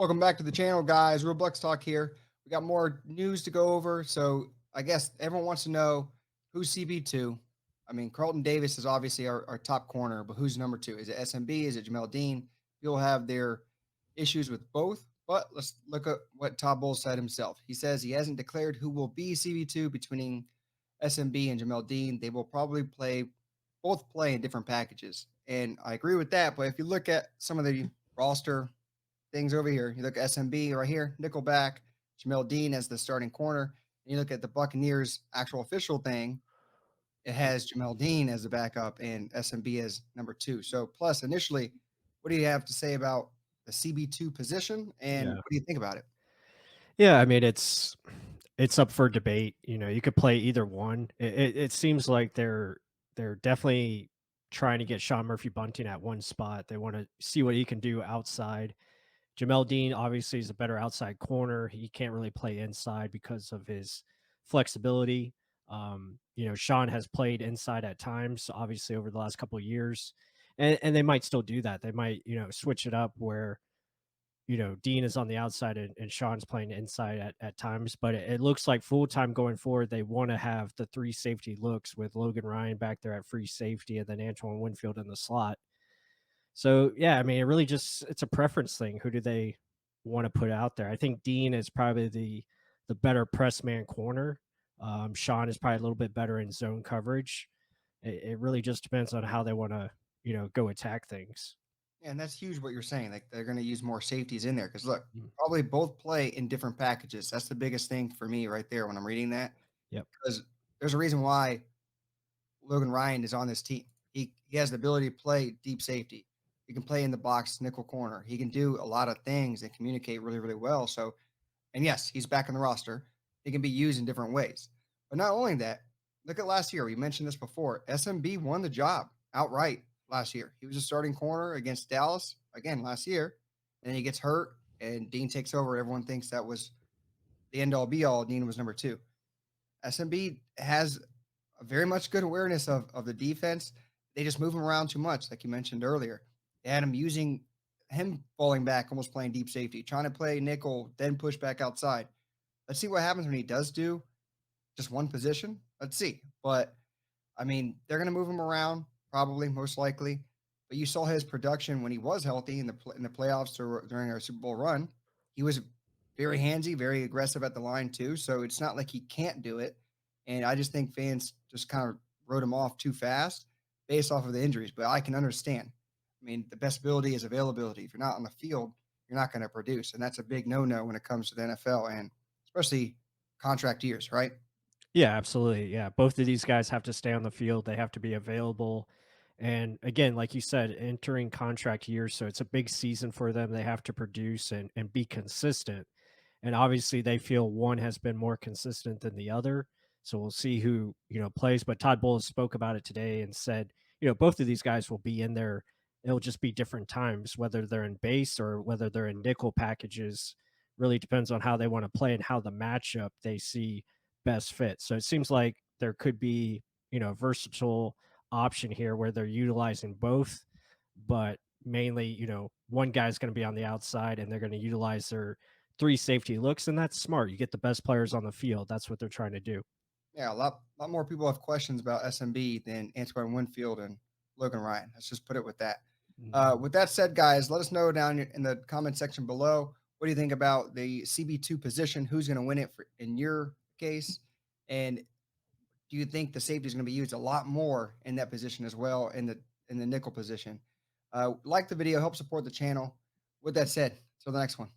Welcome back to the channel, guys. Real Bucks Talk here. We got more news to go over. So I guess everyone wants to know who's CB2. I mean, Carlton Davis is obviously our top corner, but who's number two? Is it SMB? Is it Jamel Dean? People have their issues with both, but let's look at what Todd Bowles said himself. He says he hasn't declared who will be CB2 between SMB and Jamel Dean. They will probably both play in different packages. And I agree with that. But if you look at some of the roster things over here. You look at SMB right here, Nickelback, Jamel Dean as the starting corner. And you look at the Buccaneers actual official thing, it has Jamel Dean as the backup and SMB as number two. So plus initially, what do you have to say about the CB2 position and Yeah. what do you think about it? Yeah, I mean, it's up for debate, you could play either one. It seems like they're definitely trying to get Sean Murphy Bunting at one spot. They wanna see what he can do outside. Jamel Dean obviously is a better outside corner. He can't really play inside because of his flexibility. Sean has played inside at times, obviously over the last couple of years, and they might still do that. They might, switch it up where Dean is on the outside and Sean's playing inside at times, but it looks like full time going forward, they want to have the three safety looks with Logan Ryan back there at free safety and then Antoine Winfield in the slot. So yeah, I mean, it's a preference thing. Who do they want to put out there? I think Dean is probably the better press man corner. Sean is probably a little bit better in zone coverage. It really just depends on how they want to go attack things. Yeah, and that's huge what you're saying. Like they're going to use more safeties in there because look, Mm. probably both play in different packages. That's the biggest thing for me right there when I'm reading that Yep. because there's a reason why Logan Ryan is on this team. He has the ability to play deep safety. He can play in the box, nickel corner. He can do a lot of things and communicate really, really well. So, and yes, he's back in the roster. He can be used in different ways. But not only that, look at last year. We mentioned this before. SMB won the job outright last year. He was a starting corner against Dallas again last year. And then he gets hurt, and Dean takes over. Everyone thinks that was the end all be all. Dean was number two. SMB has a very much good awareness of the defense. They just move him around too much, like you mentioned earlier. They had him using him falling back, almost playing deep safety, trying to play nickel, then push back outside. Let's see what happens when he does do just one position. Let's see. But I mean, they're going to move him around, probably, most likely. But you saw his production when he was healthy in the playoffs or during our Super Bowl run. He was very handsy, very aggressive at the line too. So it's not like he can't do it. And I just think fans just kind of wrote him off too fast based off of the injuries. But I can understand. I mean, the best ability is availability. If you're not on the field, you're not going to produce, and that's a big no-no when it comes to the NFL and especially contract years, right? Yeah, absolutely. Yeah, both of these guys have to stay on the field. They have to be available. And again, like you said, entering contract years, so it's a big season for them. They have to produce and be consistent. And obviously, they feel one has been more consistent than the other. So we'll see who plays. But Todd Bowles spoke about it today and said, both of these guys will be in there. It'll just be different times, whether they're in base or whether they're in nickel packages. Really depends on how they want to play and how the matchup they see best fit. So it seems like there could be, a versatile option here where they're utilizing both, but mainly, one guy's going to be on the outside and they're going to utilize their three safety looks, and that's smart. You get the best players on the field. That's what they're trying to do. Yeah, a lot more people have questions about SMB than Antoine Winfield and Logan Ryan. Let's just put it with that. Mhm. With that said, guys, let us know down in the comment section below. What do you think about the CB2 position? Who's going to win it in your case? And do you think the safety is going to be used a lot more in that position as well in the nickel position? Like the video, help support the channel. With that said, till the next one.